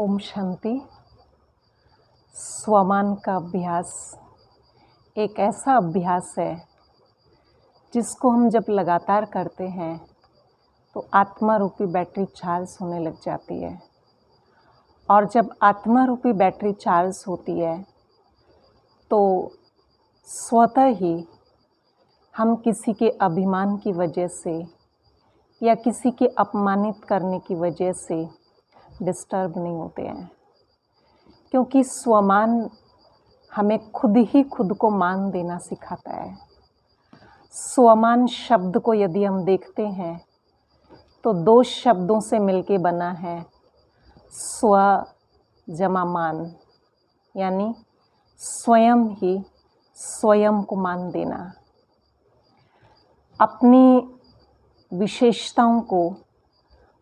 ओम शांति। स्वमान का अभ्यास एक ऐसा अभ्यास है जिसको हम जब लगातार करते हैं तो आत्मा रूपी बैटरी चार्ज होने लग जाती है। और जब आत्मा रूपी बैटरी चार्ज होती है तो स्वतः ही हम किसी के अभिमान की वजह से या किसी के अपमानित करने की वजह से डिस्टर्ब नहीं होते हैं, क्योंकि स्वमान हमें खुद ही खुद को मान देना सिखाता है। स्वमान शब्द को यदि हम देखते हैं तो दो शब्दों से मिलके बना है, स्व जमा मान, यानी स्वयं ही स्वयं को मान देना। अपनी विशेषताओं को,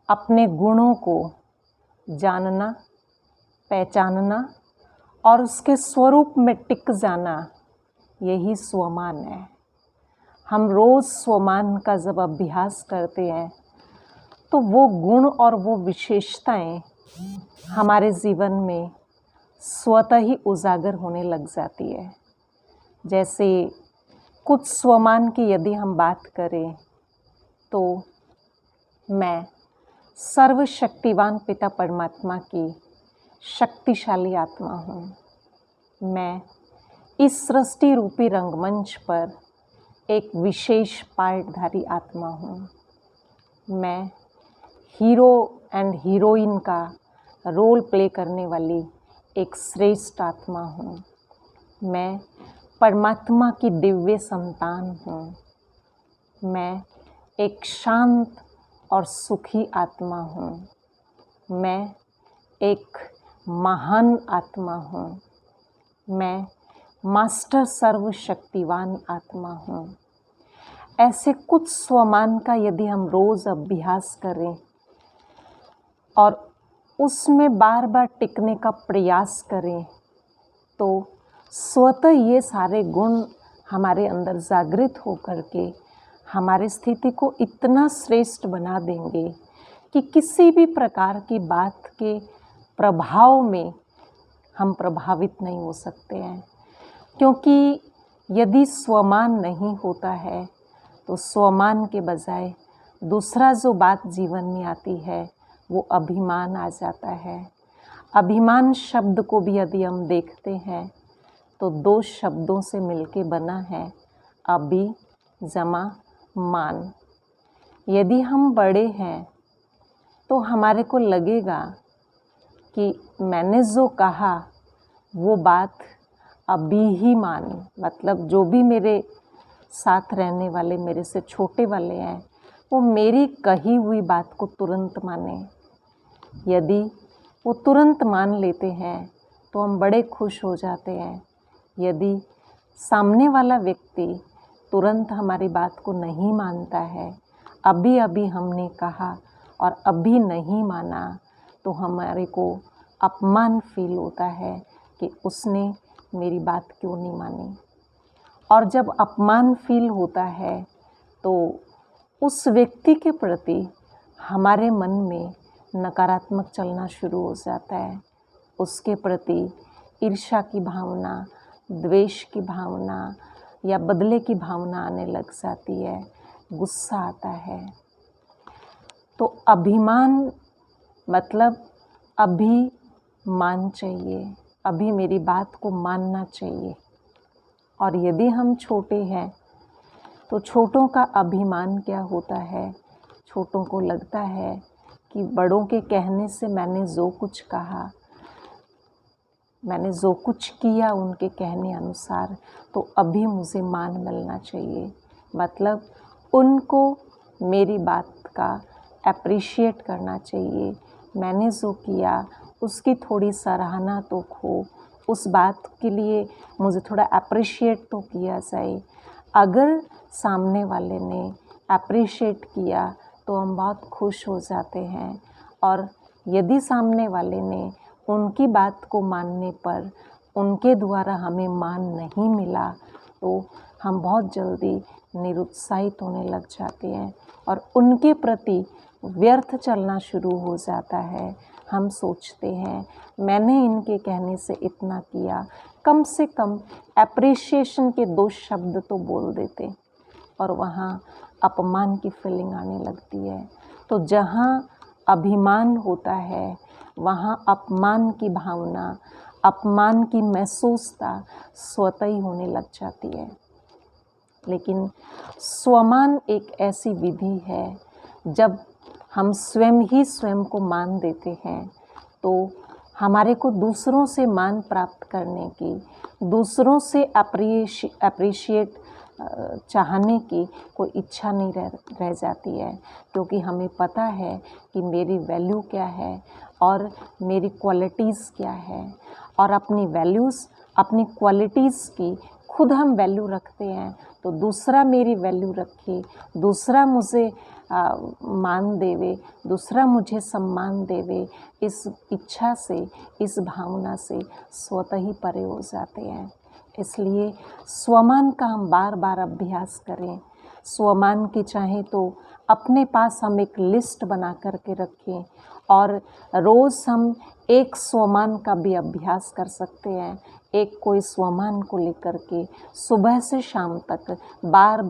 अपने गुणों को जानना, पहचानना और उसके स्वरूप में टिक जाना, यही स्वमान है। हम रोज़ स्वमान का जब अभ्यास करते हैं तो वो गुण और वो विशेषताएं हमारे जीवन में स्वतः ही उजागर होने लग जाती है। जैसे कुछ स्वमान की यदि हम बात करें तो मैं सर्वशक्तिवान पिता परमात्मा की शक्तिशाली आत्मा हूँ। मैं इस सृष्टि रूपी रंगमंच पर एक विशेष पार्टधारी आत्मा हूँ। मैं हीरो एंड हीरोइन का रोल प्ले करने वाली एक श्रेष्ठ आत्मा हूँ। मैं परमात्मा की दिव्य संतान हूँ। मैं एक शांत और सुखी आत्मा हूँ। मैं एक महान आत्मा हूँ। मैं मास्टर सर्वशक्तिवान आत्मा हूँ। ऐसे कुछ स्वमान का यदि हम रोज़ अभ्यास करें और उसमें बार बार टिकने का प्रयास करें तो स्वतः ये सारे गुण हमारे अंदर जागृत होकर के हमारी स्थिति को इतना श्रेष्ठ बना देंगे कि किसी भी प्रकार की बात के प्रभाव में हम प्रभावित नहीं हो सकते हैं। क्योंकि यदि स्वमान नहीं होता है तो स्वमान के बजाय दूसरा जो बात जीवन में आती है वो अभिमान आ जाता है। अभिमान शब्द को भी यदि हम देखते हैं तो दो शब्दों से मिलके बना है, अभि जमा मान। यदि हम बड़े हैं तो हमारे को लगेगा कि मैंने जो कहा वो बात अभी ही मान, मतलब जो भी मेरे साथ रहने वाले, मेरे से छोटे वाले हैं, वो मेरी कही हुई बात को तुरंत माने। यदि वो तुरंत मान लेते हैं तो हम बड़े खुश हो जाते हैं। यदि सामने वाला व्यक्ति तुरंत हमारी बात को नहीं मानता है, अभी अभी हमने कहा और अभी नहीं माना, तो हमारे को अपमान फील होता है कि उसने मेरी बात क्यों नहीं मानी। और जब अपमान फील होता है तो उस व्यक्ति के प्रति हमारे मन में नकारात्मक चलना शुरू हो जाता है। उसके प्रति ईर्ष्या की भावना, द्वेष की भावना या बदले की भावना आने लग जाती है, गुस्सा आता है। तो अभिमान मतलब अभी मान चाहिए, अभी मेरी बात को मानना चाहिए। और यदि हम छोटे हैं तो छोटों का अभिमान क्या होता है? छोटों को लगता है कि बड़ों के कहने से मैंने जो कुछ कहा, मैंने जो कुछ किया उनके कहने अनुसार, तो अभी मुझे मान मिलना चाहिए। मतलब उनको मेरी बात का एप्रिशिएट करना चाहिए। मैंने जो किया उसकी थोड़ी सराहना तो हो, उस बात के लिए मुझे थोड़ा एप्रिशिएट तो किया जाए। अगर सामने वाले ने एप्रिशिएट किया तो हम बहुत खुश हो जाते हैं। और यदि सामने वाले ने उनकी बात को मानने पर उनके द्वारा हमें मान नहीं मिला तो हम बहुत जल्दी निरुत्साहित होने लग जाते हैं और उनके प्रति व्यर्थ चलना शुरू हो जाता है। हम सोचते हैं मैंने इनके कहने से इतना किया, कम से कम एप्रिशिएशन के 2 शब्द तो बोल देते, और वहाँ अपमान की फीलिंग आने लगती है। तो जहाँ अभिमान होता है वहाँ अपमान की भावना, अपमान की महसूसता स्वतः ही होने लग जाती है। लेकिन स्वमान एक ऐसी विधि है, जब हम स्वयं ही स्वयं को मान देते हैं तो हमारे को दूसरों से मान प्राप्त करने की, दूसरों से अप्रिशिएट चाहने की कोई इच्छा नहीं रह जाती है, क्योंकि हमें पता है कि मेरी वैल्यू क्या है और मेरी क्वालिटीज़ क्या है। और अपनी वैल्यूज़, अपनी क्वालिटीज़ की खुद हम वैल्यू रखते हैं तो दूसरा मेरी वैल्यू रखे, दूसरा मुझे मान देवे, दूसरा मुझे सम्मान देवे, इस इच्छा से, इस भावना से स्वतः ही परे हो जाते हैं। इसलिए स्वमान का हम बार बार अभ्यास करें। स्वमान की चाहे तो अपने पास हम एक लिस्ट बना कर के रखें, और रोज़ हम एक स्वमान का भी अभ्यास कर सकते हैं। एक कोई स्वमान को लेकर के सुबह से शाम तक बार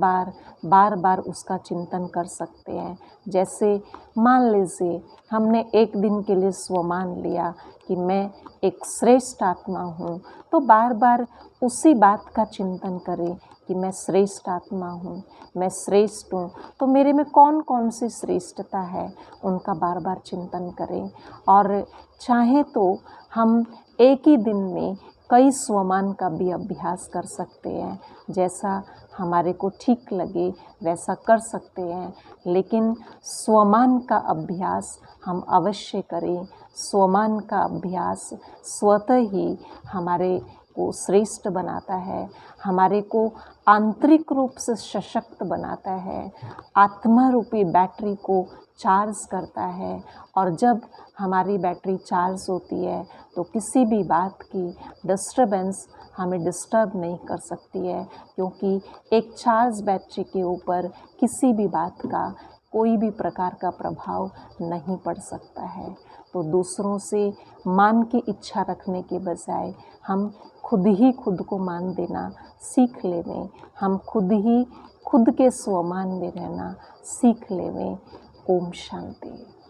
बार उसका चिंतन कर सकते हैं। जैसे मान लीजिए हमने एक दिन के लिए स्वमान लिया कि मैं एक श्रेष्ठ आत्मा हूँ, तो बार बार उसी बात का चिंतन करें कि मैं श्रेष्ठ आत्मा हूँ, मैं श्रेष्ठ हूँ, तो मेरे में कौन कौन सी श्रेष्ठता है उनका बार बार चिंतन करें। और चाहे तो हम एक ही दिन में कई स्वमान का भी अभ्यास कर सकते हैं, जैसा हमारे को ठीक लगे वैसा कर सकते हैं। लेकिन स्वमान का अभ्यास हम अवश्य करें। स्वमान का अभ्यास स्वतः ही हमारे को श्रेष्ठ बनाता है, हमारे को आंतरिक रूप से सशक्त बनाता है, आत्मा रूपी बैटरी को चार्ज करता है। और जब हमारी बैटरी चार्ज होती है तो किसी भी बात की डिस्टर्बेंस हमें डिस्टर्ब नहीं कर सकती है, क्योंकि एक चार्ज बैटरी के ऊपर किसी भी बात का कोई भी प्रकार का प्रभाव नहीं पड़ सकता है। तो दूसरों से मान की इच्छा रखने के बजाय हम खुद ही खुद को मान देना सीख लेवें, हम खुद ही खुद के स्वमान में रहना सीख लेवें। ओम शांति।